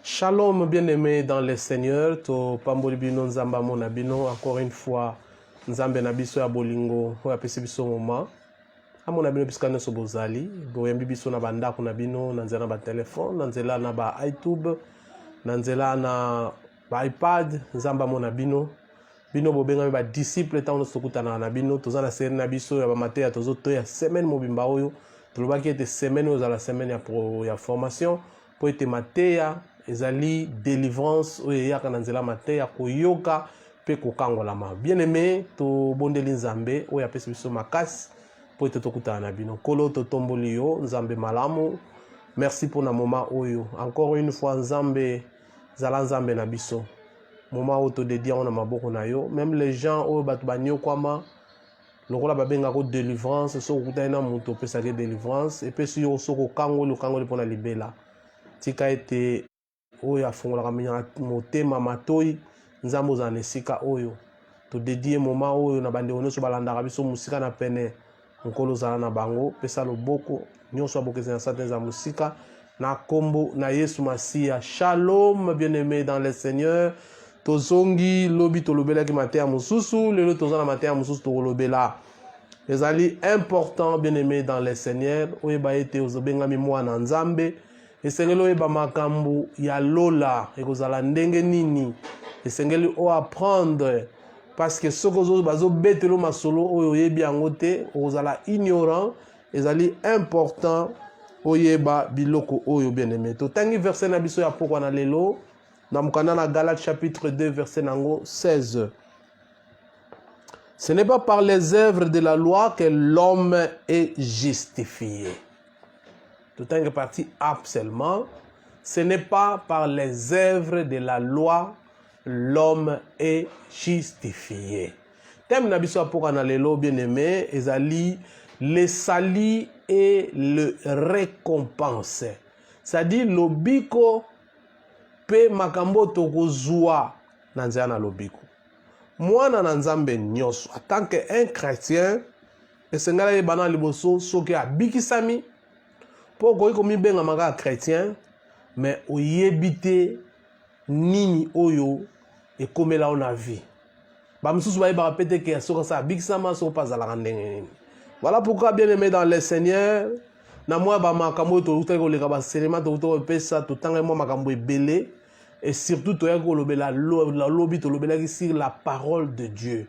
Shalom, bien-aimés dans le Seigneur. To pamboli bino nzamba mona bino. Encore une fois, nzambe na biso ya bolingo oyo apesi biso moma. Amona bino bisika nyonso bozali. Boyembi biso na bandako na bino, na nzela na batelefone, na nzela na ba iTube, na nzela na ba iPad, nzamba mona bino. Bino bobengami ba disciple ntango nyonso tokutana na bino. Toza na série na biso ya bamateya tozotoya semaine mobimba oyo. Tolobaki ete semaine oyo ezala semaine ya formation po ete mateya ezali délivrance oyo eyaka na nzela mateya koyoka pe kokangolama. Bien-aimé, tobondeli nzambe oyo apesi biso makasi po ete tokutana na bino. Kolo totomboli yo nzambe malamu. Merci pour na moment oyo. Encore une fois nzambe zala nzambe na biso. Moment oyo todédia na maboko na yo. Même les gens oyo bato banyokwama lokola babenga ko délivrance so kokutana na moto opesaki délivrance epesi yo so kokangoli mpona libela. Tika ete oyo afungolaka motema matoi nzambe ozala na esika oyo todedie moment oyo na bandeko nyonso balandaka biso mosika na pene nkolo ozala na bango pesa loboko nyonso abokesi na sate za mosika na kombo na Yesu Masiya. Shalom, bien-aimé dans le Seigneur. Tozongi lobi tolobelaki mateya mosusu lelo toza na mateya mosusu tokolobela ezali important, bien-aimé dans le Seigneur. Oyeba ete ozobengami mwana nzambe esengeli oyeba makambo ya lola ekozala ndenge nini esengeli o apprendre parce que soko bazobetelo masolo oyo oyebi yango te okozala ignorant. Ezali important oyeba biloko oyo, bien-aimé. Totangi verset na biso ya pokwa na lelo na mukanda na Galates chapitre 2 verset nango 16. Ce n'est pas par les œuvres de la loi que l'homme est justifié. Tout est parti absolument. Ce n'est pas par les œuvres de la loi l'homme est justifié. Thème na biso apoka na lelo, bien-aimé, ezali le sali et le récompense. C'est-à-dire lobiko pe makambo tokozwa na nzela na lobiko. Mwana na nzambe nyonso en tant que un chrétien esengala yebana liboso soki abikisami po koyi komibenga maka chrétien mais oyebi te nini oyo ekomela o na vie. Bamisusu bayebaka pete ke soki sa abikisama soki pazalaka ndenge nini. Voilà pourquoi, bien-aimé dans le Seigneur, na mwa ba makambo tokutaki koleka baselema tokutaki kopesa totanga mwa makambo ebele et surtout toyaki kolobela lobi tolobelaki sur la parole de Dieu.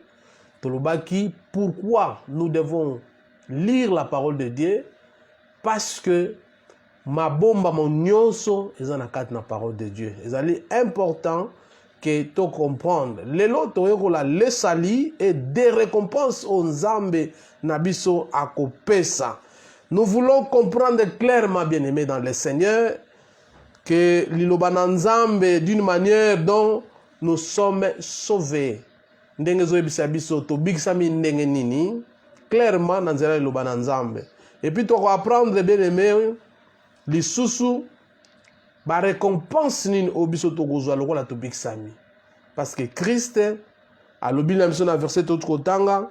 Tolobaki pourquoi nous devons lire la parole de Dieu, parce que ma bomba mon nyonso eza na kati na parole de Dieu. Ezali important que to comprendre. Lelo toyekola le sali et des récompenses aux nzambe na biso akopesa. Nous voulons comprendre clairement, bien-aimés dans le Seigneur, que liloba na nzambe d'une manière dont nous sommes sauvés. Ndenge zoyebisa biso to bikisami ndenge nini clairement na nzela liloba na nzambe. Et puis to apprendre, bien-aimé, lisusu ba récompense nini obiso to kozwa lokola to bikisami. Parce que Christ alobi na biso na verset totanga,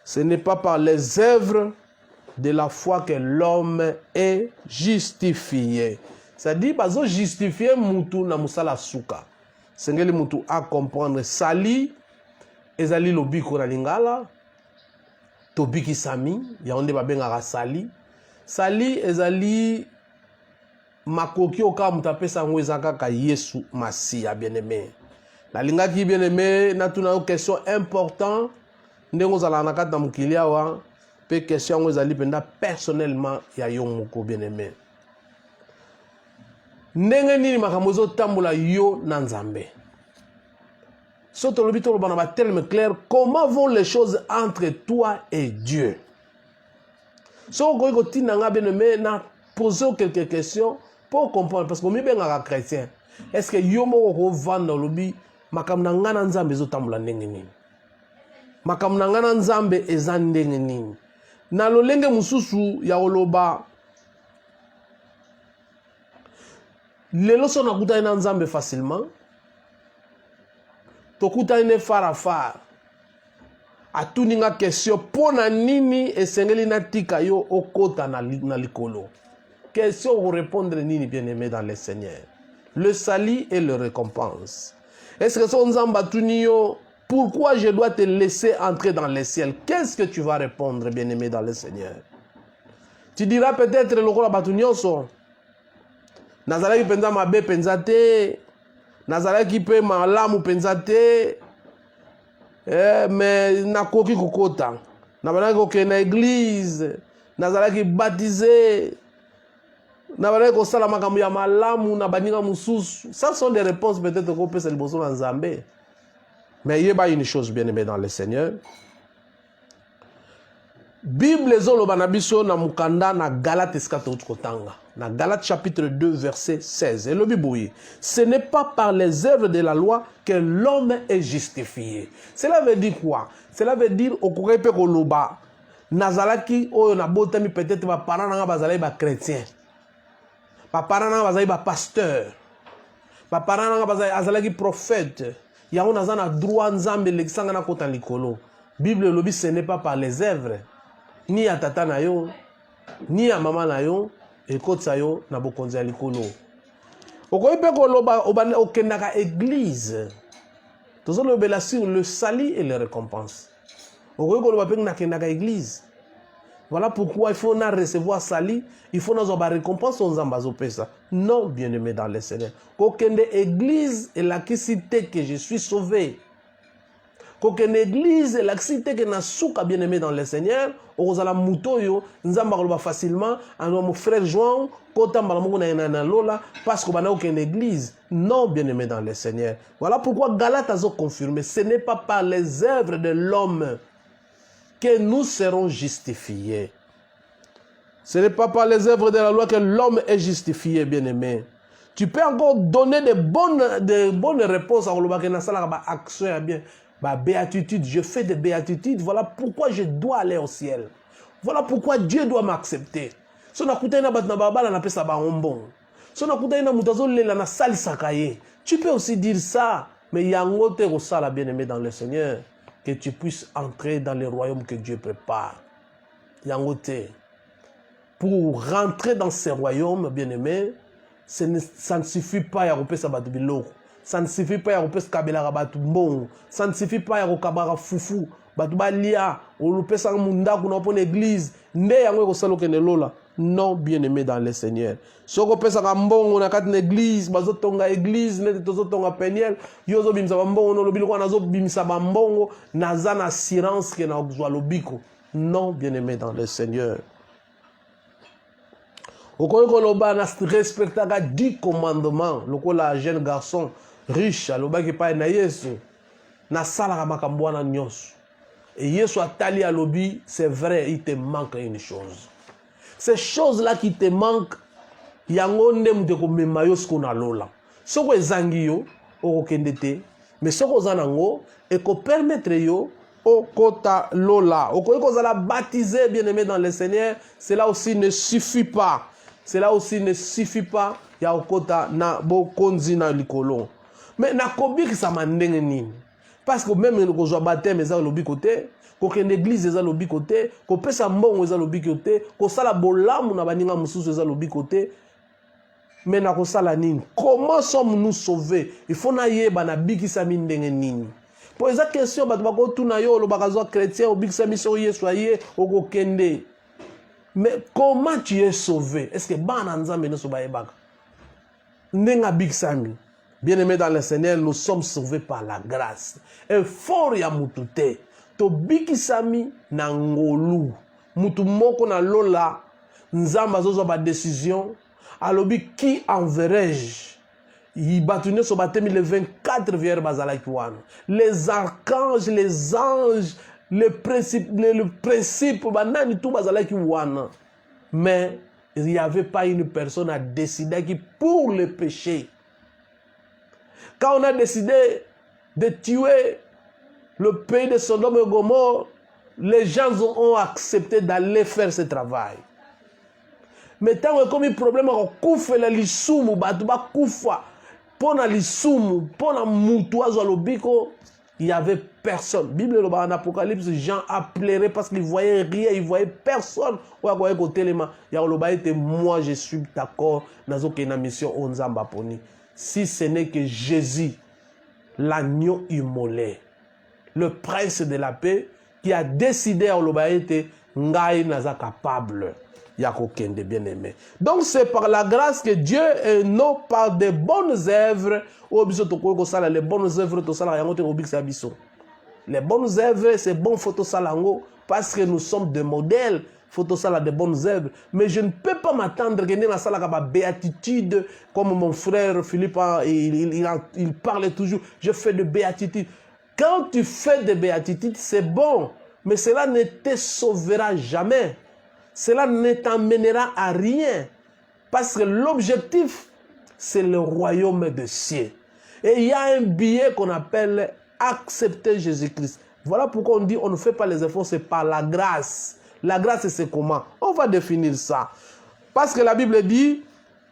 ce n'est pas par les œuvres de la foi que l'homme est justifié. C'est-à-dire bazo justifier mutu na musala suka. Sengeli mutu a comprendre sali ezali lobiko na lingala tobiki sami ya onde babengaka sali. Sali ezali makoki oka mutu apesa ngo eza kaka Yesu Masiya, bien-aimé. La lingaki, bien-aimé, na tuna question important ndengo zala na kati na mukili awa pe question ngo ezali penda personnellement ya yo moko, bien-aimé. Ndenge nini makambo ezotambola yo na nzambe. So tolobi toloba na ba terme clair, comment vont les choses entre toi et Dieu. So ko kotina nga, bien-aimé, na poser quelques questions pour comprendre, parce que mi benga chrétien. Est-ce que yo moko ko vanda lobi makambo na nga na nzambe ezotambola ndenge nini? Makambo na nga na nzambe eza ndenge nini? Na lolenge mususu ya oloba lelo so nakutani na nzambe facilement, tokutani ne farafara atuni nga question pona nini esengeli natika yo okota na likolo. Question pour répondre nini, bien-aimé dans le Seigneur. le salut et le récompense. Est-ce que son zambatunio, pourquoi je dois te laisser entrer dans les ciels? Qu'est-ce que tu vas répondre, bien-aimé dans le Seigneur? Tu diras peut-être le roi batunioso. Nazalaki penza mabe penzate. Nazalaki pe malamu penzate. Mais nakoki kokota. Nabalaki kokende na église. Nazalaki baptisé. Nabalaki kosala makambo ya malamu na baninga mususu. Ça sont des réponses peut-être qu'on peut se liboso na Nzambe. Mais il y a une chose bien aimée dans le Seigneur. Bible zoloba na biso na mukanda na Galate kotanga. Na Galate chapitre 2 verset 16. Et le Bible, ce n'est pas par les œuvres de la loi que l'homme est justifié. Cela veut dire quoi? Cela veut dire au korepe koloba nazalaki oyo na botami peut-être ba parents na bazalaki ba chrétien. Ba parents na bazalaki ba pasteur. Ba parents na bazalaki prophète. Yango nazana droit nzambe lekisanga na kota likolo. Bible lobi ce n'est pas par les œuvres. Ni ya tata na yo, ni ya mama na yo, ekotsa yo na bokonzi ya likolo. Okoyi pe koloba okendaka église. Tozolobela sur le salut et les récompenses. Okoyi koloba pe nakendaka église. Voilà pourquoi il faut recevoir salut, il faut nous avoir récompense aux ambazopesa. Non, bien-aimé dans le Seigneur. Kokende église et la cité que je suis sauvé. Kokende église et la cité que na souka bien-aimé dans le Seigneur. Ozala mutoyo nzamba koloba facilement ano mon frère João kota mbalamungu na lola parce que bana okende église. Non, bien-aimé dans le Seigneur. Voilà pourquoi Galate a confirmé, ce n'est pas par les œuvres de l'homme que nous serons justifiés. Ce n'est pas par les œuvres de la loi que l'homme est justifié, bien-aimé. Tu peux encore donner de bonnes réponses à l'obaka na sala ba action bien. Bah, béatitude, je fais des béatitudes, voilà pourquoi je dois aller au ciel. Voilà pourquoi Dieu doit m'accepter. Si on a écouté na babala na pesa ba ombon. Si on a écouté na mutazo lela na sali sakaye. Tu peux aussi dire ça, mais yango te sala bien-aimé dans le Seigneur, que tu puisses entrer dans le royaume que Dieu prépare. Yango te. Pour rentrer dans ce royaume, bien-aimé, ça ne suffit pas à repérer sa batubilo. Ça ne suffit pas à repérer kabela rabatu bon. Ça ne suffit pas à rekabara fufu. Batubalia, ou repérer sa munda kuna pon église. Ne yango ko salo kene lola. Non, bien-aimé dans le Seigneur. Si on repérer sa mbongo na kat église, bazotonga église, ne tozotonga peniel, yozo bimsa mbongo no lobilo kwa nazo bimsa mbongo, naza na assurance que na ozwa lobiko. Non, bien-aimé dans le Seigneur. Okoyo koloba na respectaka 10 commandements, lokola jeune garçon riche alobaki pa na Yesu na sala makambo na nyonso. Et Yesu atali alobi, c'est vrai, il te manque une chose. Ces choses-là qui te manquent, yango ndem de ko mema yo sko na lola. Soko ezangi yo okokende te, mais soko zanango e ko permettre yo au kota lola. Okoyo kozala baptisé bien-aimé dans le Seigneur, cela aussi ne suffit pas. Cela aussi ne suffit pas. Ya okota na bokonzi na likolo. Mais na kobiki sa mandenge nini? Parce que même ko zo baptême eza lobi côté, ko kende église eza lobi côté, ko pesa mbongo eza lobi côté, ko sala bolamu na baninga mususu eza lobi côté. Mais na ko sala nini? Comment sommes-nous sauvés? Il faut na yeba na biki sa mindenge nini. Pour eza question ba ko tuna yo lo bakazo chrétien o biki sa mission Yesu aye oko kende. Mais comment tu es sauvé? Est-ce que bana nzambe ne soba yebaka? Nenga big sami. Bien-aimés dans le Seigneur, nous sommes sauvés par la grâce. Et fort ya mutute. To biki sami na ngolu. Mutu moko na lola. Nzamba zozo ba décision. Alobi qui enverrai-je? Yibatune so batemi le 24 vier bazala kiwana. Les archanges, les anges, le principe banani tout bazala kiwana. Mais il n'y avait pas une personne à décider qui pour le péché. Quand on a décidé de tuer le pays de Sodome et Gomorrhe, les gens ont accepté d'aller faire ce travail. Mais tant que comme un problème, on koufe la lisumu, batuba koufa, pona lisumu, pona mutuazo lobiko, il n'y avait personne. Bible en Apocalypse, Jean a pleuré parce qu'il voyait rien, il voyait personne. Moi je suis d'accord, nazo ke na mission onzamba poni. si ce n'est que Jésus, l'agneau immolé, le prince de la paix, qui a décidé à l'obaïté, ngai naza capable. Yakokende bien-aimé. Donc c'est par la grâce que Dieu et non par des bonnes œuvres, les bonnes œuvres, les bonnes œuvres, c'est bon photo salango parce que nous sommes des modèles. Photo sala de bonnes œuvres. Mais je ne peux pas m'attendre que dans la béatitude, comme mon frère Philippe, il parle toujours, je fais de béatitude. Quand tu fais de béatitude, c'est bon, mais cela ne te sauvera jamais. Cela ne t'emmènera à rien. Parce que l'objectif, c'est le royaume des cieux. Et il y a un billet qu'on appelle accepter Jésus-Christ. Voilà pourquoi on dit on ne fait pas les efforts, c'est par la grâce. La grâce, c'est comment? On va définir ça. Parce que la Bible dit,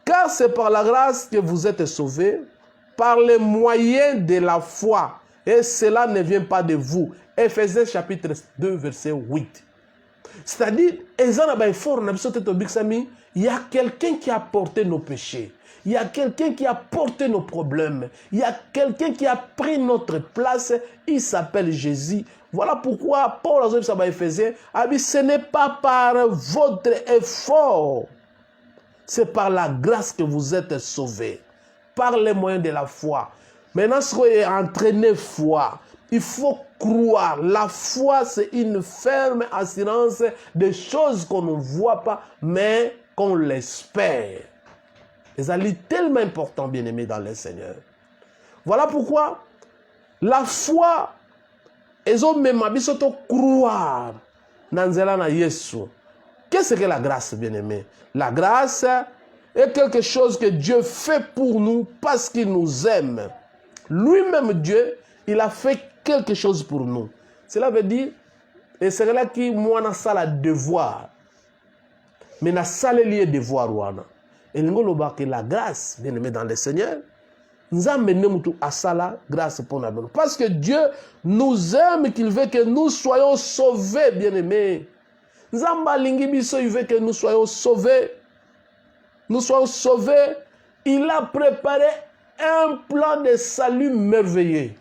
car c'est par la grâce que vous êtes sauvés, par les moyens de la foi. Et cela ne vient pas de vous. Éphésiens chapitre 2, verset 8. C'est-à-dire, il y a quelqu'un qui a porté nos péchés. Il y a quelqu'un qui a porté nos problèmes. Il y a quelqu'un qui a pris notre place. Il s'appelle Jésus. Voilà pourquoi Paul a Éphésiens a dit, ce n'est pas par votre effort. C'est par la grâce que vous êtes sauvés. Par les moyens de la foi. Maintenant, ce qu'on est entraîné foi, il faut croire. La foi, c'est une ferme assurance des choses qu'on ne voit pas, mais qu'on l'espère. Les alliés tellement importants, bien-aimés dans le Seigneur. Voilà pourquoi la foi, ils ont même besoin de croire dans Jésus. Qu'est-ce que la grâce, bien-aimés? La grâce est quelque chose que Dieu fait pour nous parce qu'il nous aime. Lui-même, Dieu, il a fait quelque chose pour nous. Cela veut dire, et c'est là que moi, je suis devoir. Mais je suis lié devoir. Et nous que la grâce, bien aimé dans le Seigneur, nous amenons à ça la grâce pour nous. Parce que Dieu nous aime, qu'il veut que nous soyons sauvés, bien aimés. Nous il veut que nous soyons sauvés. Nous soyons sauvés. Il a préparé un plan de salut merveilleux.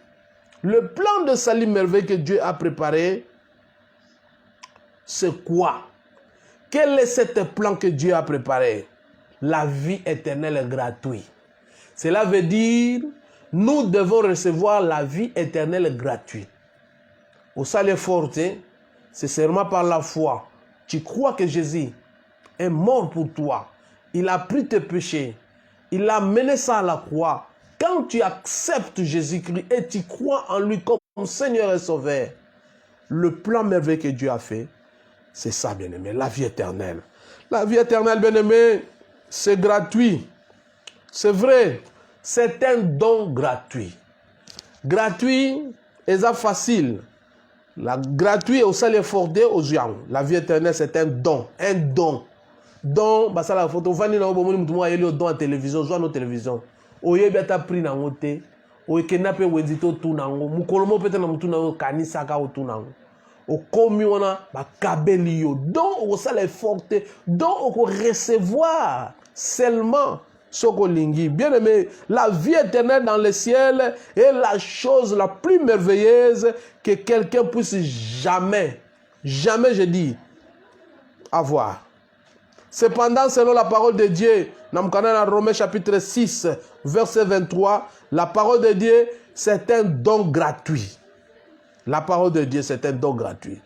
Le plan de salut merveilleux que Dieu a préparé, c'est quoi? Quel est ce plan que Dieu a préparé? La vie éternelle gratuite. Cela veut dire, nous devons recevoir la vie éternelle gratuite. Au salut forte, c'est seulement par la foi. Tu crois que Jésus est mort pour toi. Il a pris tes péchés. Il a mené ça à la croix. Quand tu acceptes Jésus-Christ et tu crois en lui comme Seigneur et Sauveur, le plan merveilleux que Dieu a fait, c'est ça, bien-aimé, la vie éternelle. La vie éternelle, bien-aimé, c'est gratuit. C'est vrai, c'est un don gratuit. Gratuit, et ça facile. La gratuit, au salaire fordé aux gens. La vie éternelle, c'est un don. Un don. Don, bah ça la photo. Vani na obo moni mutuma yeli o don à télévision, joie nos télévisions. Oye beta pris na ngote. Oye kenape wenzito tu nango. Mukolomo pete na mutu nango kanisa ka otu nango. O komi wana ba kabeli yo. Don au salaire forte. Don au recevoir seulement. Sokolingi. Bien aimé, la vie éternelle dans le ciel est la chose la plus merveilleuse que quelqu'un puisse jamais, je dis, avoir. Cependant, selon la parole de Dieu, dans Romains chapitre 6, verset 23, la parole de Dieu, c'est un don gratuit. La parole de Dieu, c'est un don gratuit.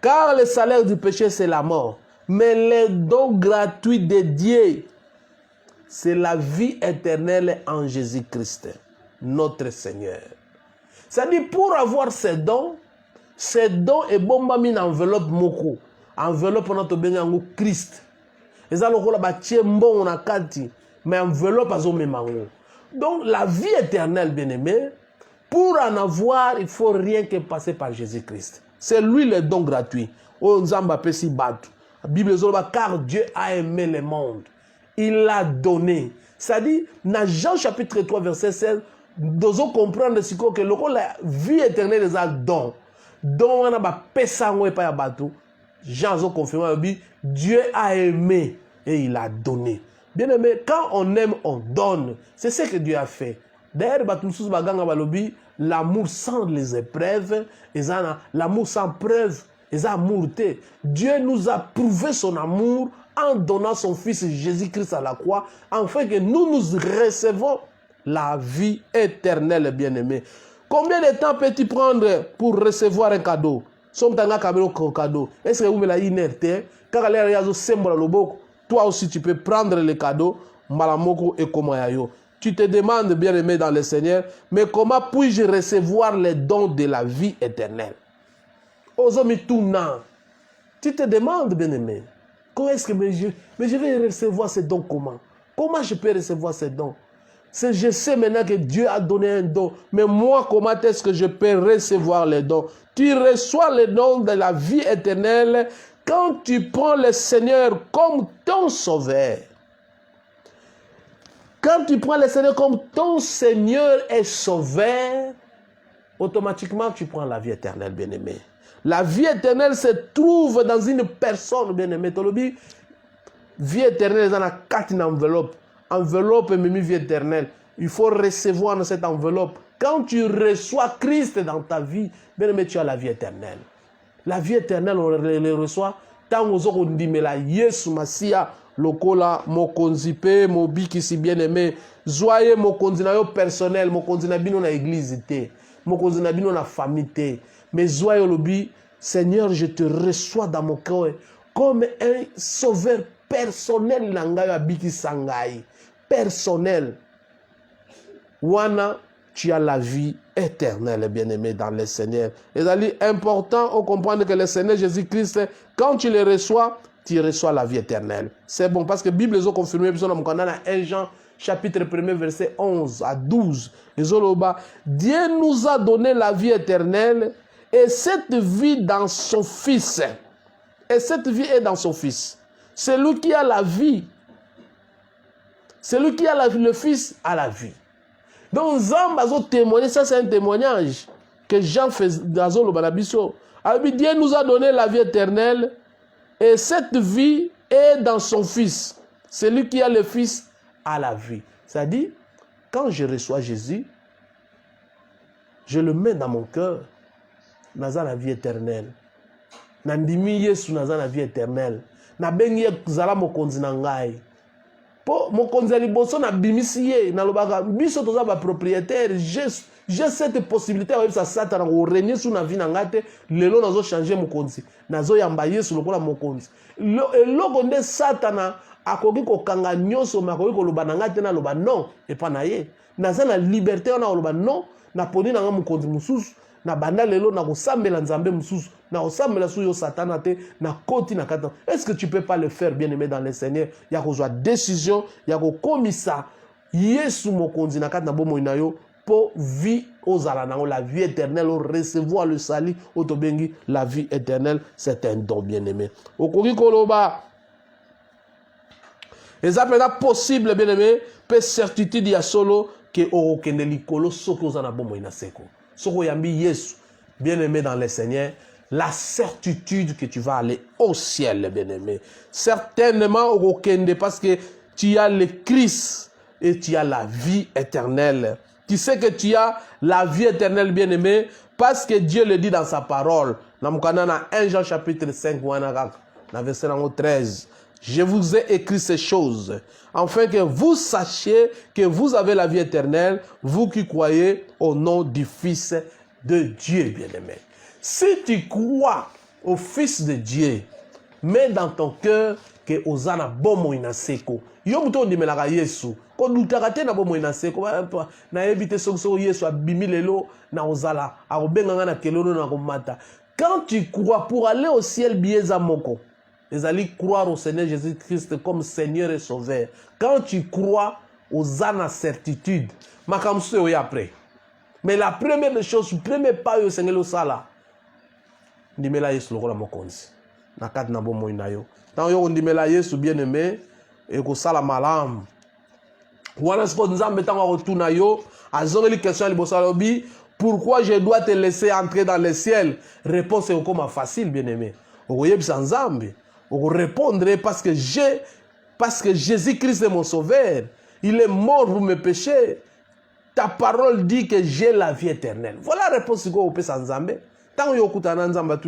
Car le salaire du péché, c'est la mort. Mais le don gratuit de Dieu, c'est la vie éternelle en Jésus-Christ, notre Seigneur. C'est-à-dire, pour avoir ces dons est bon mis dans enveloppe moko. Enveloppe notre bengango Christ. Et ça, le bâtiment bon on a kati, mais enveloppe à zomemango. Donc, la vie éternelle, bien-aimé, pour en avoir, il faut rien que passer par Jésus-Christ. C'est lui le don gratuit. Oh, Nzamba pesi batu. La Bible dit, car Dieu a aimé le monde. Il l'a donné. C'est-à-dire, dans Jean chapitre 3, verset 16, nous devons comprendre que la vie éternelle est un don. Don, on a pesango et pas bateau. Jean a confirmé, Dieu a aimé et il a donné. Bien aimé, quand on aime, on donne. C'est ce que Dieu a fait. D'ailleurs, l'amour sans les épreuves, l'amour sans preuve, Dieu nous a prouvé son amour en donnant son Fils Jésus-Christ à la croix, afin que nous recevons la vie éternelle, bien-aimé. Combien de temps peux-tu prendre pour recevoir un cadeau? Est-ce que vous me l'avez inerté? Toi aussi, tu peux prendre le cadeau. Tu te demandes, bien-aimé dans le Seigneur, mais comment puis-je recevoir les dons de la vie éternelle? Tu te demandes, bien-aimé, comment est-ce que je vais recevoir ces dons comment? Comment je peux recevoir ces dons? Je sais maintenant que Dieu a donné un don, mais moi, comment est-ce que je peux recevoir les dons? Tu reçois les dons de la vie éternelle quand tu prends le Seigneur comme ton sauveur. Quand tu prends le Seigneur comme ton Seigneur et sauveur, automatiquement tu prends la vie éternelle, bien-aimé. La vie éternelle se trouve dans une personne, bien-aimé. Vie éternelle, dans 4 enveloppes. Enveloppe, mais vie éternelle. Il faut recevoir dans cette enveloppe. Quand tu reçois Christ dans ta vie, bien-aimé, tu as la vie éternelle. La vie éternelle, on le reçoit. Tant on dit, mais la Yesu Masia, lokola, mokonzi pe, mobiki si bien-aimé. Joyeux mokonzi na yo personnel, mokonzi na bino na église te. Mokonzi na bino na famille te. Mais joyeux lobi, Seigneur, je te reçois dans mon cœur comme un sauveur personnel nangayo abiki sangai. Personnel. Wana, tu as la vie éternelle, bien-aimé, dans le Seigneur. Et c'est important de comprendre que le Seigneur Jésus-Christ, quand tu le reçois, tu reçois la vie éternelle. C'est bon, parce que la Bible a confirmé, dans 1 Jean, chapitre 1, verset 11 à 12. Dieu nous a donné la vie éternelle et cette vie dans son Fils. Et cette vie est dans son Fils. Celui qui a la vie, celui qui a le Fils a la vie. Donc, Zambazo témoigner, ça c'est un témoignage que Jean fait dans le Banabiso. Dieu nous a donné la vie éternelle et cette vie est dans son Fils. Celui qui a le Fils a la vie. C'est-à-dire, quand je reçois Jésus, je le mets dans mon cœur, dans la vie éternelle. Nandimi Yesu dans la vie éternelle. Na bengi zala mokonzi na ngai. Po mokonzi liboso na bimisiye na lobaka biso toza ba propriétaire. J'ai cette possibilité de ça Satan au régner sur na vie na ngate lelo nazo changer mokonzi. Nazo yamba Yesu lokola mokonzi. Eloko nde Satan akoki ko kanga nyoso makoki ko loba na ngate na loba non et pas na ye. Naza na liberté na loba non na poni na mokonzi mususu. Na banda lelo na kosambela nzambe mususu na kosambela suyo satana te na koti na kata. Est-ce que tu peux pas le faire, bien aimé dans le Seigneur? Ya kozwa décision ya kokomisa Yesu mokonzi na kata na bomo inayo po vie ozala nango la vie éternelle, recevoir le salut otobengi la vie éternelle, c'est un don, bien aimé. Okoki koloba ezapena possible, bien aimé, pe certitude ya solo ke okende likolo soko ozana bomo inaseko. Bien-aimé dans le Seigneur, la certitude que tu vas aller au ciel, bien-aimé. Certainement, parce que tu as le Christ et tu as la vie éternelle. Tu sais que tu as la vie éternelle, bien-aimé, parce que Dieu le dit dans sa parole. Dans 1 Jean chapitre 5, verset 13. Je vous ai écrit ces choses, afin que vous sachiez que vous avez la vie éternelle, vous qui croyez au nom du Fils de Dieu, bien-aimé. Si tu crois au Fils de Dieu, mets dans ton cœur que Ozana bomo inaseko. Yo muto ndimelaka Yesu. Ko lutakate na bomo inaseko. Na ebite sokso Yesu abimi lelo na ozala. Akobenga na kelolo na komata. Quand tu crois pour aller au ciel bieza moko. Les alliés croire au Seigneur Jésus-Christ comme Seigneur et Sauveur. Quand tu crois aux ânes à certitude, makamsu est après. Mais la première chose, le premier pas au Seigneur au Sala, ndimela Yesu lokola mokonzi. Nakat na bomo inayo. Tant yo ndimela Yesu bien-aimé et ko sala malam. Wana sko nzambe tango retourna yo, azongeli question libosa lobi, pourquoi je dois te laisser entrer dans le ciel? Réponse est comme facile, bien-aimé. Okoyebisa nzambe. Vous répondrez parce que j'ai parce que Jésus-Christ est mon sauveur. Il est mort pour mes péchés. Ta parole dit que j'ai la vie éternelle. Voilà la réponse que vous pouvez Nzambe. Tant que Nzamba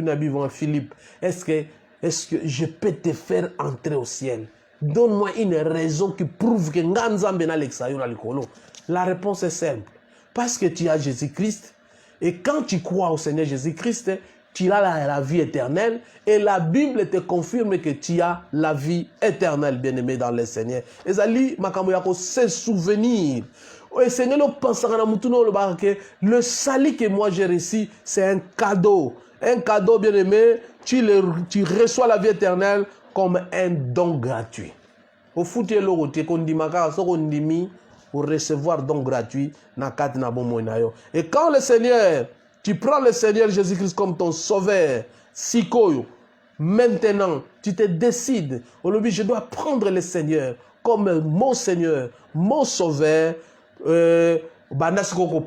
Philippe, est-ce que je peux te faire entrer au ciel? Donne-moi une raison qui prouve que Nzambe na l'exayo na likolo. La réponse est simple. Parce que tu as Jésus-Christ. Et quand tu crois au Seigneur Jésus-Christ, tu as la vie éternelle. Et la Bible te confirme que tu as la vie éternelle, bien-aimé dans le Seigneur. Et ça lit, se souvenir. Et Seigneur, le salut que moi j'ai reçu, c'est un cadeau. Un cadeau, bien-aimé, tu reçois la vie éternelle comme un don gratuit. Au foot, pour recevoir don gratuit. Et quand le Seigneur, tu prends le Seigneur Jésus-Christ comme ton sauveur, Sikoyo, maintenant, tu te décides, aujourd'hui, je dois prendre le Seigneur comme mon Seigneur, mon sauveur.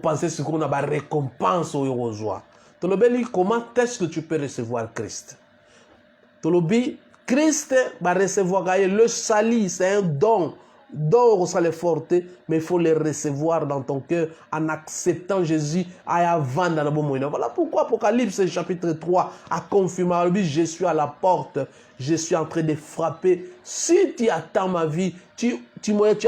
Penser ce qu'on a la récompense au joie. Comment est-ce que tu peux recevoir Christ? Christ va recevoir le salut, c'est un don. Don au salaire forte, mais il faut le recevoir dans ton cœur en acceptant Jésus avant dans le bon moment. Voilà pourquoi Apocalypse chapitre 3 a confirmé, je suis à la porte, je suis en train de frapper. Si tu attends ma vie, tu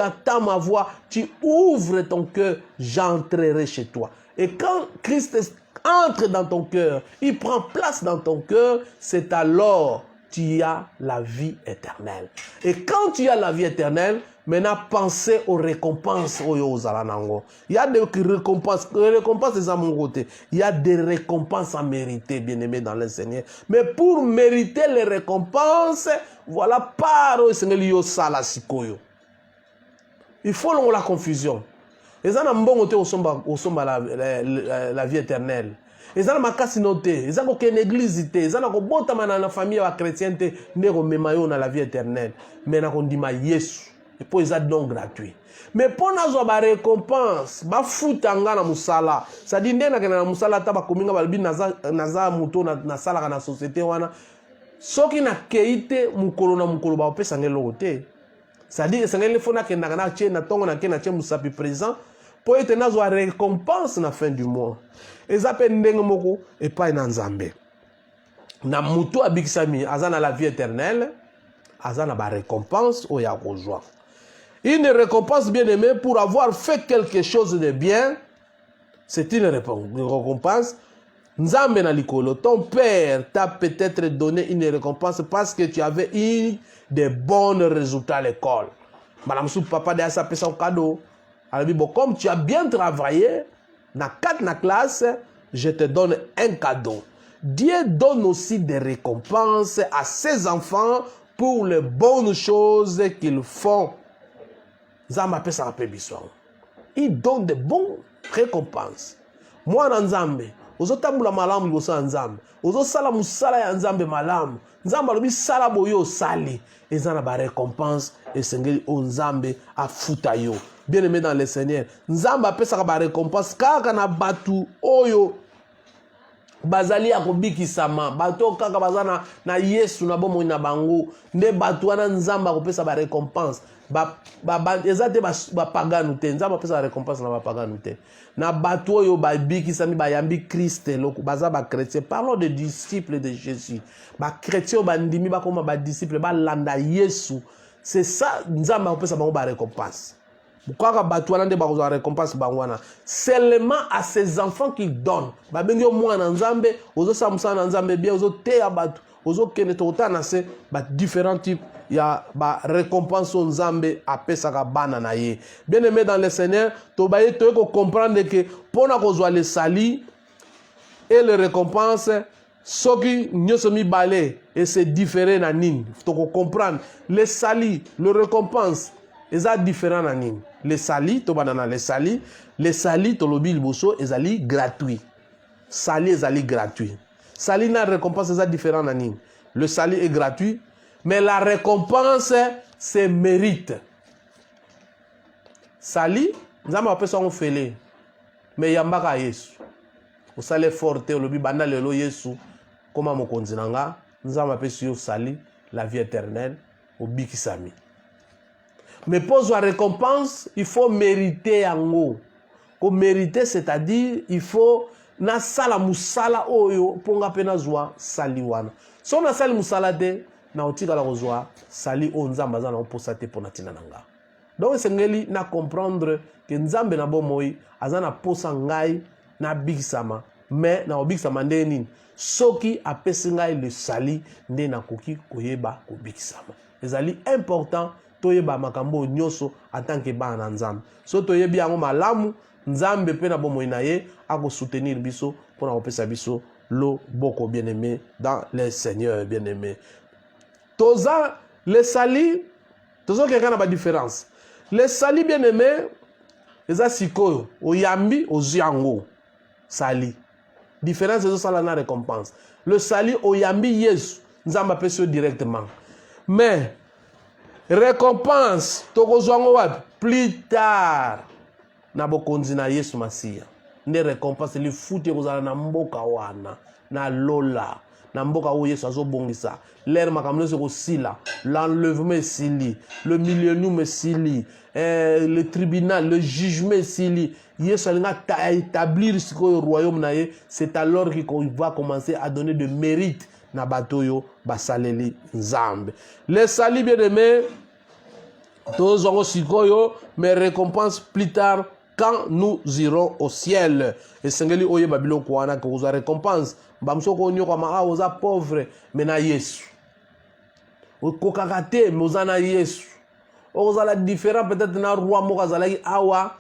attends ma voix, tu ouvres ton cœur, j'entrerai chez toi. Et quand Christ entre dans ton cœur, il prend place dans ton cœur, c'est alors tu as la vie éternelle. Et quand tu as la vie éternelle, maintenant pensez aux récompenses. Il y a des récompenses, c'est à mon côté. Il y a des récompenses à mériter, bien-aimés dans le Seigneur. Mais pour mériter les récompenses, voilà par le Seigneur il faut la confusion. Et ça n'a pas la vie éternelle. Et ça n'a pas noté. Et ça n'a pas église. Et ça n'a pas la famille chrétienne dans la vie éternelle. Mais on dit Yesu. Et pour les dons gratuits. Mais pour nous avoir une récompense, ba futanga na musala. Ça dit ndena na musala ta ba kominga balbi naza muto na sala na société wana. Soki na keite mukolo na mukolo ba opesa ngelo te. Ça dit que ngelo fona ke na che na tongo na ke na che musapi présent pour être nazo récompense na fin du mois. Et ça peut ndenge moko et pas na Nzambe. Na muto abikisami azana la vie éternelle, azana ba récompense o ya joie. Une récompense bien-aimée pour avoir fait quelque chose de bien, c'est une récompense. Nzambe na likolo, ton père t'a peut-être donné une récompense parce que tu avais eu de bons résultats à l'école. Madame Sou papa de sa son cadeau. Alors bon, comme tu as bien travaillé, na 4 na classe, je te donne un cadeau. Dieu donne aussi des récompenses à ses enfants pour les bonnes choses qu'ils font. Il donne de bonnes récompenses. Moi, Nzambe, ozotambula malamu liboso ya Nzambe, ozosala musala ya Nzambe malamu, Nzambe alobi sala boyo sali, eza na ba récompense esengeli o Nzambe afuta yo. Bien-aimé dans le Seigneur, Nzambe apesaka ba récompense kaka na batu oyo bazali ya kobikisama, bato kaka bazana na Yesu na bomoi na bango, nde batu wana Nzambe akopesa ba récompense. Ezate ba pagano te, Nzambe apesa récompense na ba pagano te. Na bato oyo ba bikisami ba yambi Christ loko baza ba chrétien. Parlons des disciples de Jésus. Ba chrétien ba ndimi ba koma ba disciple ba landa Yesu. C'est ça Nzambe apesa bango ba récompense. Pourquoi bato wana nde ba ko récompense bango wana? Seulement à ses enfants qui donnent. Ba bengi yo mwana Nzambe, ozo samusa na Nzambe bien, ozo teya bato, ozo kene to tana se ba différents types. Il y a ba récompense au Nzambe apesaka bana na ye. Bien aimé dans le Seigneur, to ba ye to ko comprendre que pona ko zwa le sali et le récompense soki nyoso mi balé et c'est différent na nini. To ko comprendre le sali, le récompense eza différent na nini. Le sali to banana le sali to lobi liboso ezali gratuit. Sali ezali gratuit. Sali na récompense eza différent na nini. Le sali est gratuit. Mais la récompense, c'est mérite. Sali, nous avons appelé ça un fêlé. Mais yambaka Yesu. Au salé forte, au lobi banda lelo Yesu. Comment mon konzinanga, nous avons appelé ça sali, la vie éternelle, au bikisami. Mais pour la récompense, il faut mériter en haut. Pour mériter, c'est-à-dire, il faut na sala musala oyo ponga pena zwa sali wana. So na sali musala de na otika la kozwa sali o nzamba za na oposa te pona tina nanga. Donc sengeli na comprendre que nzambe na bomoi azana posa ngai na bigisama, mais na obigisama nde nini soki apesi ngai le sali nde na koki koyeba kobigisama. Ezali important toyeba makambo nyoso en tant que ba na nzambe. So toyebi yango malamu nzambe pe na bomoi na ye ako soutenir biso pour na kopesa biso lo boko bien-aimé dans les seigneurs bien-aimés. Toza le sali tozo quelqu'un na ba différence. Le sali bien-aimé eza sikoyo oyambi oziango sali. Différence ezo sala na récompense. Le sali oyambi Yesu nzamba peso directement. Mais récompense tokozwango wapi plus tard na bokonzi na Yesu Masiya. Nde récompense li futi kozala na mboka wana na lola na mboka o Yesu azobongisa. L'air makamno se kosila, l'enlèvement sili, le millénium sili, le tribunal, le jugement sili. Yesu alinga établir ce royaume na ye, c'est alors qu'il va commencer à donner de mérite na batoyo basaleli nzambe. Les sali bien-aimés tous ont sikoyo mais récompense plus tard quand nous irons au ciel. Et sengeli oye babilo kwana ko uza récompense. Bamso ko nyo kwa maa oza pauvre mena Yesu. Ko kakate mozana Yesu. Oza la différent peut-être na roi mo kazalaki awa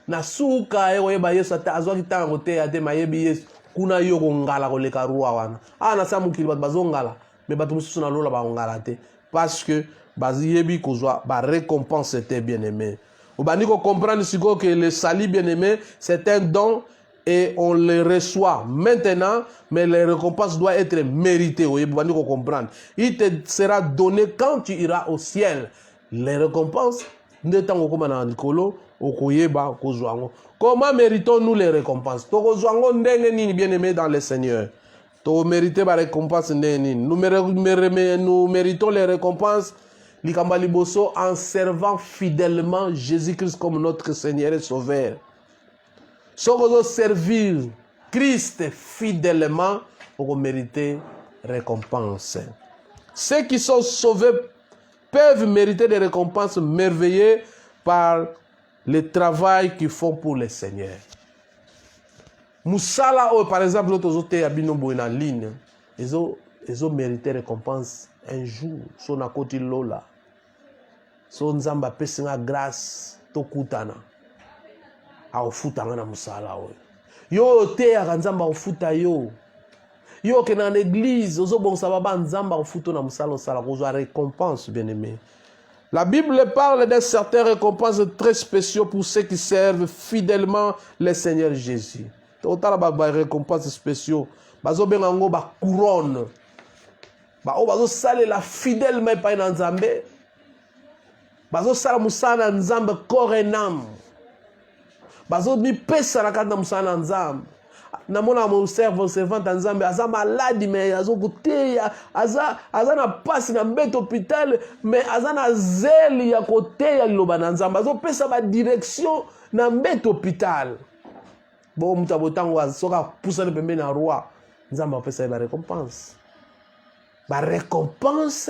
na suka e oyeba Yesu ata azwaki tango te ate mayebi Yesu kuna yo ko ngala ko leka roi wana. Ah na sa mukili bat bazongala mais batu mususu na lola ba ngala te parce que baziyebi kozwa ba récompense était bien-aimé. Obani ko comprendre siko que le salut bien-aimé c'est un don et on le reçoit maintenant, mais les récompenses doivent être méritées. Vous allez comprendre. Il te sera donné quand tu iras au ciel. Les récompenses, comment méritons-nous les récompenses? Bien-aimés dans le Seigneur. Nous méritons les récompenses en servant fidèlement Jésus-Christ comme notre Seigneur et Sauveur. Si vous servir Christ fidèlement, vous méritez récompense. Ceux qui sont sauvés peuvent mériter des récompenses merveilleuses par le travail qu'ils font pour le Seigneur. Moussala, par exemple, l'autre côté à Binombo en ligne, ils ont mérité récompense un jour. Son à côté Lola, son zamba pesinga grâce tokutana. A ofuta ngana musala oyo yo te ya nzamba ofuta yo yo ke na l'église ozo bonsa baba nzamba ofuto na musala osala kozwa récompense bien-aimé. La Bible parle de certaines récompenses très spéciaux pour ceux qui servent fidèlement le Seigneur Jésus. Totala ba récompenses spéciaux bazo bengango ba couronne ba o bazo sala la fidèlement pa na nzambe bazo sala musala nzambe corps et âme. Bazo mi pesa la kanda musana nzambe. Na mona mo servant nzambe aza malade mais azo koteya aza na passe na mbet hôpital mais aza na zeli ya koteya liloba na nzambe azo pesa ba direction na mbet hôpital. Bon muta botango asoka poussa le pembe na roi nzambe apesa ba récompense. Ba récompense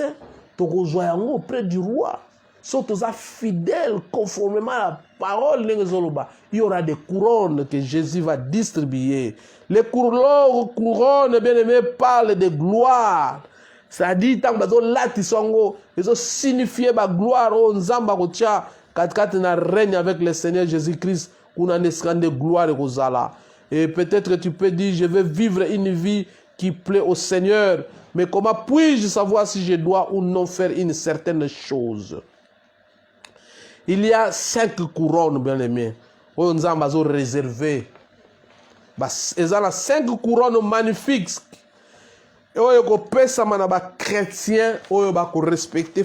to kozwa yango auprès du roi. Surtout fidèles conformément à la parole de Zoloba, il y aura des couronnes que Jésus va distribuer. Les couronnes, bien aimés, parlent de gloire. C'est-à-dire, tant que lati songo, ils ont signifié la gloire au Nzamba Kotia, quand on règne avec le Seigneur Jésus-Christ, on a un escandre de gloire et Kozala. Et peut-être que tu peux dire, je vais vivre une vie qui plaît au Seigneur, mais comment puis-je savoir si je dois ou non faire une certaine chose? Il y a 5 couronnes, bien aimés. Nous avons réservé. Il y a 5 couronnes magnifiques. Et les chrétiens qui respecter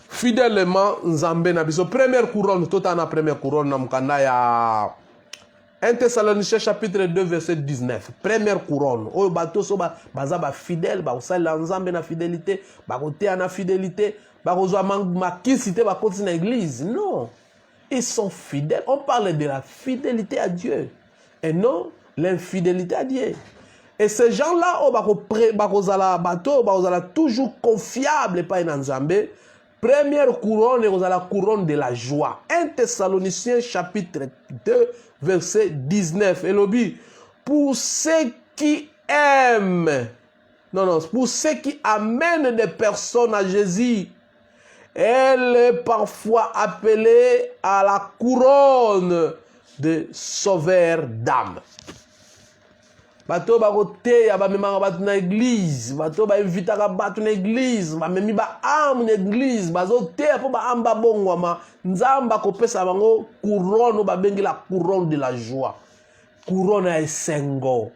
fidèlement Nzambe. Première couronne, tout en la première couronne, 1 Thessaloniciens chapitre 2 verset 19. Première couronne. Oyo bato so baza ba fidèle, ba osala Nzambe na fidélité, ba kote na fidélité, bakozwa makisi te bakoti na église. Non. Ils sont fidèles. On parle de la fidélité à Dieu et non l'infidélité à Dieu. Et ces gens-là, bakozala toujours confiables par Nzambe. Première couronne, c'est la couronne de la joie. 1 Thessaloniciens chapitre 2, verset 19. Et lobby, pour ceux qui aiment, pour ceux qui amènent des personnes à Jésus, elle est parfois appelée à la couronne de sauveur d'âme. Bato bakote ya ba memanga batu na église, bato ba invitaka batu na église, ba memi ba am na église, bazo te po ba amba bongwama, nzamba kopesa bango couronne ba bengi la couronne de la joie. Couronne ya esengo.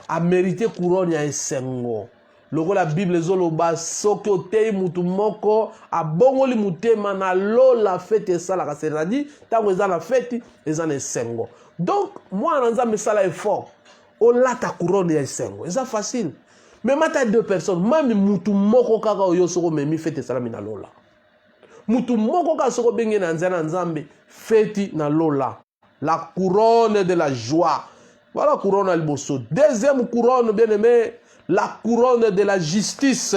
A mérité couronne ya esengo. Loko la Bible zoloba soki otei mutu moko abongoli mutema na lola fete esalaka, c'est-à-dire tango eza na fete eza na esengo. Donc moi na nzambe sala effort. On l'a ta couronne ya esengo. C'est facile. Mais mata deux personnes, mami mutu moko kaka oyo soko memi fete salami na lola. Mutu moko kaka soko bengi na nzana nzambe fete na lola. La couronne de la joie. Voilà couronne à liboso. Deuxième couronne, bien aimé, la couronne de la justice.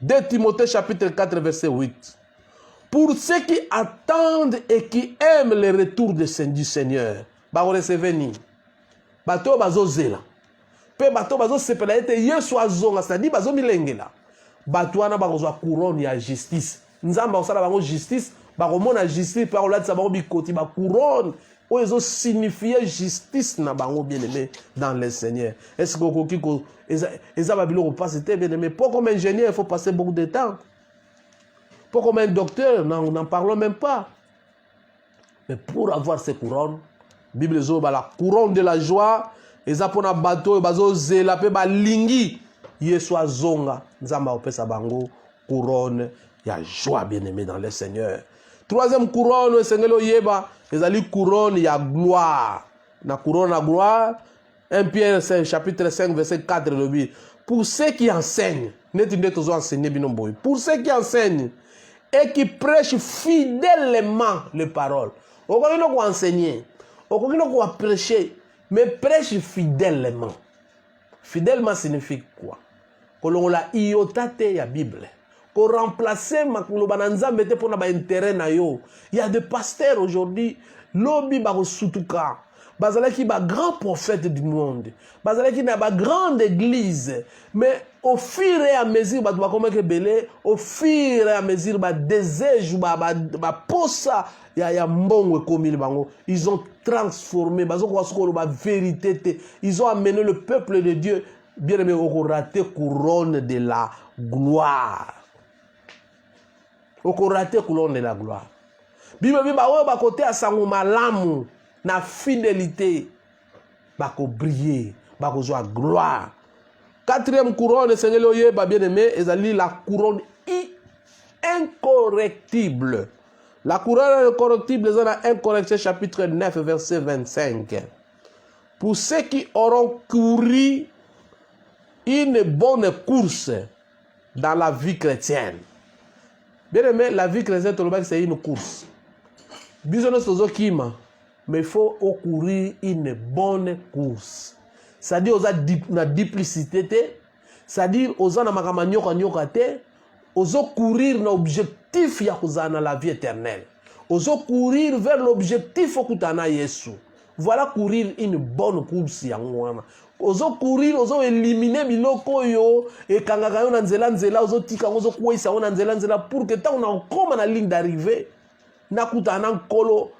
2 Timothée chapitre 4 verset 8. Pour ceux qui attendent et qui aiment le retour du Seigneur, bah recevez ni. Bato bazo zela. Pe bato bazo sepela ete yesu azonga, c'est-à-dire bazo milengela. Bato wana bakozwa couronne ya justice. Nzamba osala bango justice, bakomona justice pe olatisa bango bikoti ba couronne oyo signifier justice na bango bien-aimé dans le Seigneur. Est-ce que okoki ko eza ba biloko passe te bien-aimé? Pour comme ingénieur, il faut passer beaucoup de temps. Pour comme un docteur, n'en parlons même pas. Mais pour avoir ces couronnes, Bible zoba la couronne de la joie, eza pona bato bazo zela pe ba lingi yesu azonga, nzamba opesa bango couronne ya joie bien-aimé dans le Seigneur. Troisième couronne sengelo yeba, ezali couronne ya gloire. Na couronne ya gloire, 1 Pierre chapitre 5 verset 4 le dit, pour ceux qui enseignent, pour ceux qui enseignent et qui prêchent fidèlement les paroles. On va nous enseigner. On va prêcher, mais prêche fidèlement. Fidèlement signifie quoi? Que l'on la iotate ya Bible. Qu'on remplace makulubananza mette pour na ba intérêt na yo. Il y a des pasteurs aujourd'hui, lobi ba sutuka. Bazalaki ba grand prophète du monde. Bazalaki na ba grande église. Mais au fur et à mesure, au fur et à mesure, ils ont transformé, vérité, ils ont amené le peuple de Dieu, bien aimé, au raté couronne de la gloire. Au raté couronne de la gloire. Bible, côté à Sangomalamu, na fidélité, bako briller, bako joie gloire. Quatrième couronne, Seigneur Yeba bien-aimé, ezali la couronne incorrectible. La couronne incorrectible, c'est dans 1 Corinthiens chapitre 9, verset 25. Pour ceux qui auront couru une bonne course dans la vie chrétienne. Bien-aimé, la vie chrétienne, c'est une course. Mais il faut courir une bonne course. C'est-à-dire aux na duplicité, c'est-à-dire aux na makamanyoka nyoka te, aux courir na objectif ya kuzana la vie éternelle. Aux courir vers l'objectif okutana Yesu. Voilà courir une bonne course ya ngwana. Aux courir, aux éliminer biloko yo et kangaka yo na nzela aux tika aux kwesa na nzela pour que tant on comme na ligne d'arrivée na kutana nkolo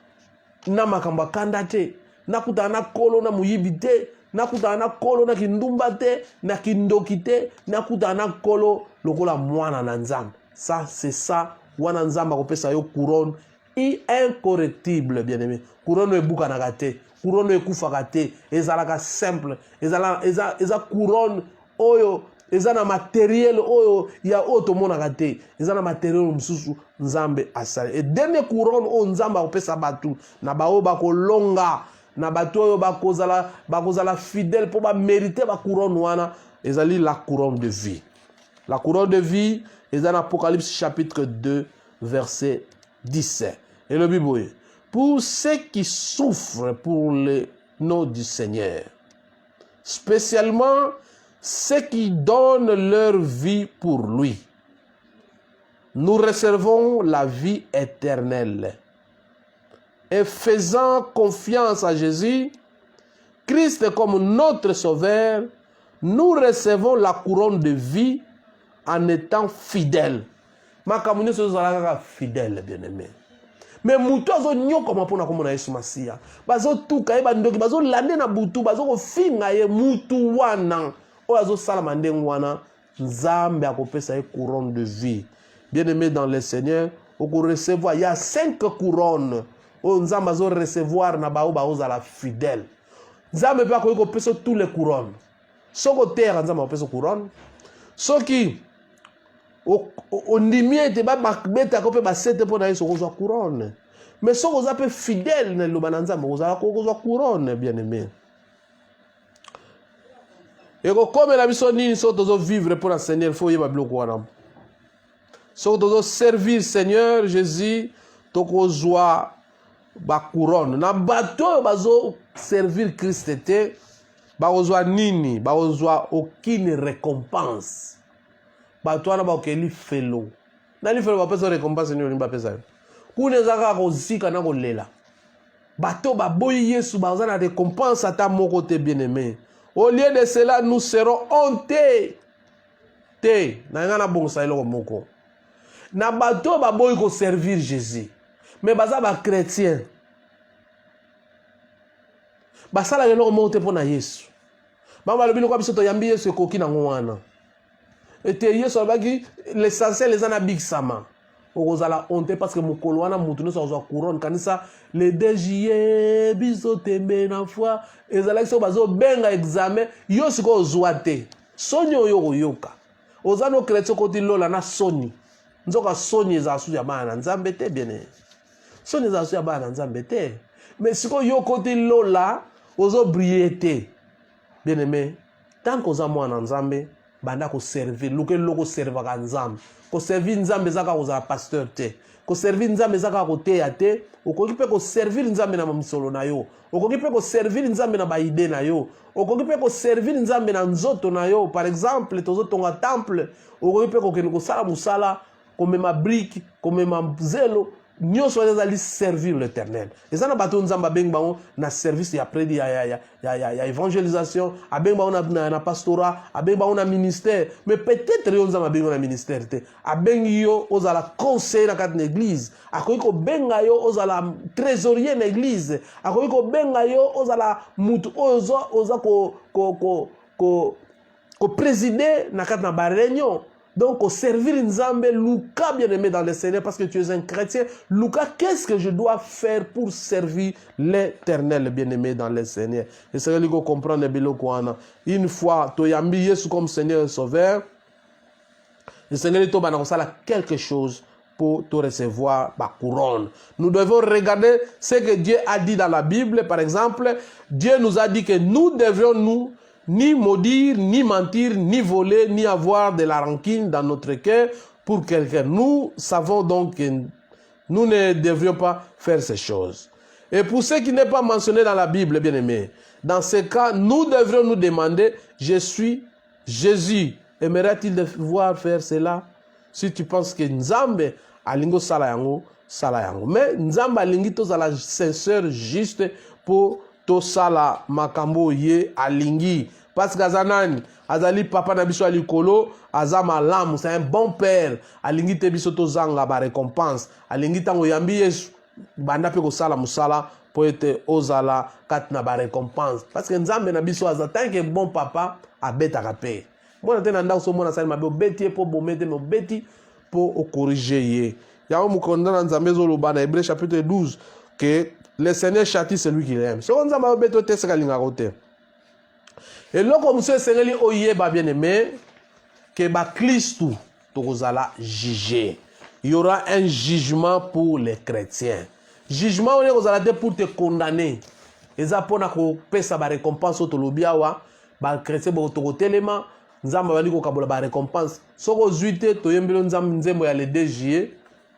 na makamba kanda te, na kutana kolo na muyibi te, na kutana kolo na kindumba te, na kindoki te, na kutana kolo lokola mwana na nzambe. Ça c'est ça, wana nzamba kopesa yo couronne incorrectible, bien aimé. Couronne ebuka na gate, couronne ekufaka te, ezalaka simple, eza couronne oyo eza na matériel oyo ya oto mona gate, eza na matériel msusu nzambe asale. Et dernier couronne o nzamba opesa batu na bao bakolonga na batu oyo bakozala fidèle pour ba mériter ba couronne wana, ezali la couronne de vie. La couronne de vie est dans Apocalypse chapitre 2, verset 17. Et le Bible, pour ceux qui souffrent pour le nom du Seigneur, spécialement ceux qui donnent leur vie pour lui, nous réservons la vie éternelle. Et faisant confiance à Jésus, Christ comme notre Sauveur, nous recevons la couronne de vie en étant fidèles. Ma communauté sera fidèle, bien-aimé. Mais mutu azo nyoko mapona komona Yesu Masia. Bazo tuka e bandoki bazo lande na butu bazo ko finga ye mutu wana. O azo sala mandeng wana Nzambe akopesa ye couronne de vie. Bien-aimé dans le Seigneur, on peut recevoir, il y a 5 couronnes. On Nzambe azo recevoir na bao la fidèle. Nzambe pa ko pesa tous les couronnes. Soko terre Nzambe pesa couronne. Soki on ndimie te ba beta ko pe ba sete pona yeso ko couronne. Mais soko za pe fidèle na loba Nzambe ko couronne, bien-aimé. Et comme la mission ni so tozo vivre pour le Seigneur, faut yeba bloko wana. So tozo servir Seigneur Jésus toko joie ba couronne. Na bato bazo servir Christ te ba ozwa nini, ba ozwa aucune récompense. Bato wana ba okeli felo. Na li felo ba pesa récompense ni ba pesa. Kune zaka ko zika na ko lela. Bato ba boyi Yesu ba ozana récompense ata moko te bien-aimé. Au lieu de cela, nous serons hontés. Te, na ngana bonsa eloko moko. Na bato ba boyi ko servir Jésus. Mais baza ba chrétien. Basala eloko moko te pona Yesu. Bamba lobi lokwa biso to yambi Yesu ekoki na ngwana. Ete Yesu abaki l'essentiel les ana big sama. Okozala honte parce que mokolo wana mutu no so couronne kanisa le DJE biso tembe na foi ezala so bazo benga examen yo siko ozwa te. Soni oyo koyoka. Ozano chrétien koti lola na soni. Nzoka soni eza su ya bana Nzambe te bien. Soni eza su ya bana Nzambe te. Mais siko yo koti lola ozo briller te. Bien aimé, tant qu'on a mwana Nzambe, banda ko servir, luke loko serva Nzambe. Ko servir Nzambe zaka ko za pasteur te. Ko servir Nzambe zaka ko te ya te, okoki pe ko servir Nzambe na mamisolo na yo. Okoki pe ko servir Nzambe na ba ide na yo. Okoki pe ko servir Nzambe na nzoto na yo. Par exemple, tozo tonga temple, okoki pe ko keno ko sala musala, ko mema brique, ko mema zelo. Nous sommes allés servir l'Éternel. Et ça, nous avons besoin de service, il y a prédit, il y a évangélisation, il y a pastorat, il y a ministère. Mais peut-être que nous avons besoin de ministère. Il y a besoin de conseiller dans l'église. Il y a besoin de trésorier dans l'église. Il y a besoin de présider dans la réunion. Donc, au servir Nzambe, Lucas bien-aimé dans le Seigneur, parce que tu es un chrétien. Lucas, qu'est-ce que je dois faire pour servir l'Éternel bien-aimé dans le Seigneur? Et c'est ce que vous comprenez, une fois, tu as mis Jésus comme Seigneur et Sauveur, le Seigneur te quelque chose pour te recevoir ma couronne. Nous devons regarder ce que Dieu a dit dans la Bible. Par exemple, Dieu nous a dit que nous devrions ni maudire, ni mentir, ni voler, ni avoir de la rancune dans notre cœur pour quelqu'un. Nous savons donc que nous ne devrions pas faire ces choses. Et pour ce qui n'est pas mentionné dans la Bible, bien aimé, dans ce cas, nous devrions nous demander, je suis Jésus. Aimerait-il devoir faire cela? Si tu penses que Nzambe alingo salayango, salayango. Mais Nzambe alingi to la sincère juste pour to sala makambo ye alingi. Parce que azanani, azali papa na biso alikolo, azama lam, c'est un bon père. Alingi te biso to zanga ba récompense. Alingi tango yambi Yesu, banda pe ko sala musala pour être ozala katna ba récompense. Parce que Nzambe na biso azatan que bon papa abeta rapé. Moi na tena ndako so mona sala mabe obeti pour bomete me obeti pour corriger ye. Ya mu konda na Nzambe zo loba na Hébreux chapitre 12 que le Seigneur châtie celui qui l'aime. Ce qu'on a besoin de faire, c'est et là, comme ce Seigneur oyeba bien aimé, que ba Christ tout juger. Il y aura un jugement pour les chrétiens. Jugement on est pour te condamner. Et ça pour na ko pesa ba récompense au tolobiawa, ba chrétien ba to telema, nzambe bali ko kabola ba récompense soko zuite to yembelo nzambe ya le 2 juillet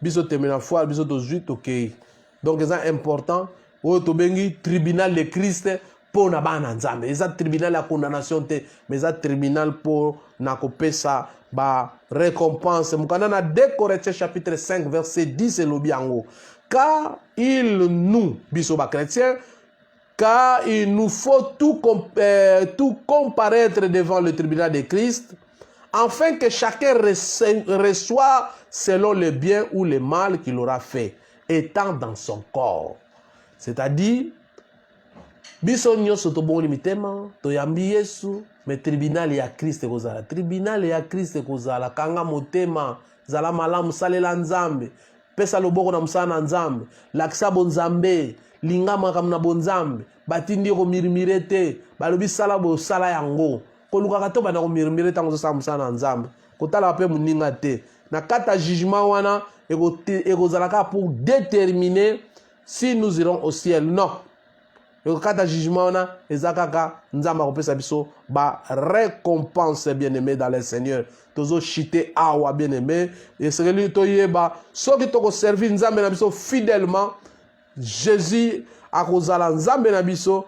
biso termina foi biso to zuite okay. Donc c'est important o to bengi tribunal de Christ pour na bana nzambe eza tribunal la condamnation te mais eza tribunal pour na kopesa ba récompense mukanda na 2 Corinthiens chapitre 5 verset 10 et lobiango car il nous biso ba chrétiens car il nous faut tout comparaître devant le tribunal de Christ afin que chacun reçoive selon le bien ou le mal qu'il aura fait étant dans son corps. C'est-à-dire biso nyonso tobongoli mitema toyambi Yesu mais tribunal ya Christ kozala tribunal ya Christ kozala kanga motema zala malamu salela nzambe pesa loboko na musala na nzambe lakisa bonzambe lingama kamna bonzambe batindi ko mirimire te balobi sala bo sala yango koluka to bana ko mirimire tango zo sala musala na nzambe kotala pe muninga te na kata jugement wana ekozala ka pour déterminer si nous irons au ciel. Non. Le cas de jugement, ezakaka nzamba kopesa biso ba récompense bien-aimé dans le Seigneur. Tozo chité awa bien-aimé et c'est to yeba soki to ko servir nzambe na biso fidèlement Jésus akozala nzambe na biso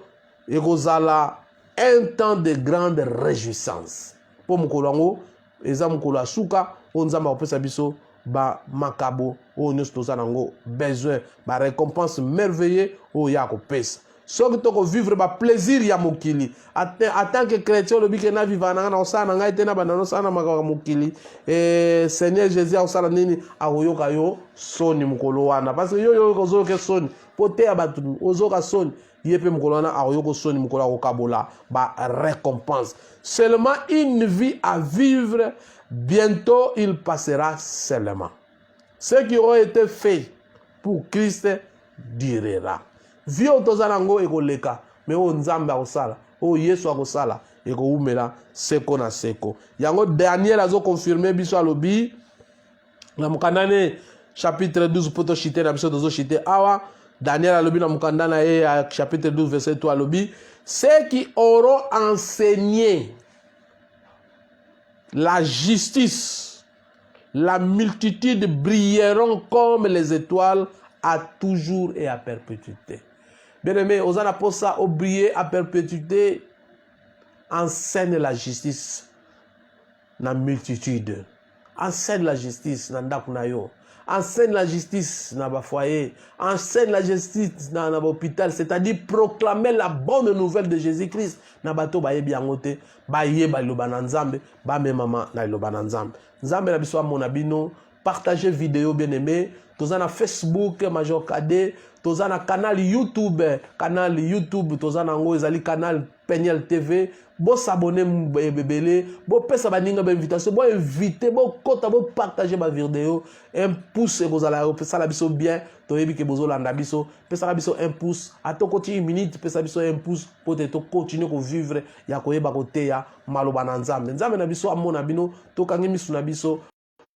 ekozala un temps de grande réjouissance. Po mukolo ngo eza mukolo asuka o nzamba kopesa biso ba makabo o nyos toza nango besoin ba récompense merveilleux o ya kopesa. Soki toko vivre ba plaisir ya mokili en tant que chrétien le bike na vivre na osana ngai tena bana osana makaka mokili Seigneur Jésus osala nini akoyoka yo soni mukolo wana parce que yo kozoka soni pote abatu ozoka soni yepe mukolo wana akoyoko soni mukolo akokabola ba récompense seulement une vie à vivre bientôt il passera seulement ce qui aura été fait pour Christ durera. Vio tozanango ekoleka mais o nzambe akosala o Yesu akosala ekoumela seko na seko yango Daniel azo confirmer biso alobi na mukandane chapitre 12 poto chité na biso tozo chité awa Daniel alobi na mukandana chapitre 12 verset 3 alobi ceux qui auront enseigné la justice la multitude brilleront comme les étoiles à toujours et à perpétuité. Bien-aimé, osana posa au briller à perpétuité enseigne la justice na multitude. Enseigne la justice na ndaku na yo. Enseigne la justice na ba foyer. Enseigne la justice na hôpital, c'est-à-dire proclamer la bonne nouvelle de Jésus-Christ. Na bato ba yebi yangote, ba yeba loba na nzambe, ba mema na loba na nzambe. Nzambe na biso amona bino, partagez vidéo bien-aimé. Toza na Facebook Major Cadet, toza na canal YouTube, toza na ngo ezali canal Peniel TV, bo s'abonner bebele, bo pesa baninga ba invitation, bo inviter, bo kota, bo partager ma vidéo, un pouce et bozala pesa la biso bien, to yebi ke bozo landa biso, pesa la biso un pouce, ato koti 1 minute, pesa biso un pouce pour te continuer ko vivre ya ko yeba ko teya maloba na nzambe. Nzambe na biso amona bino, to kangi misu na biso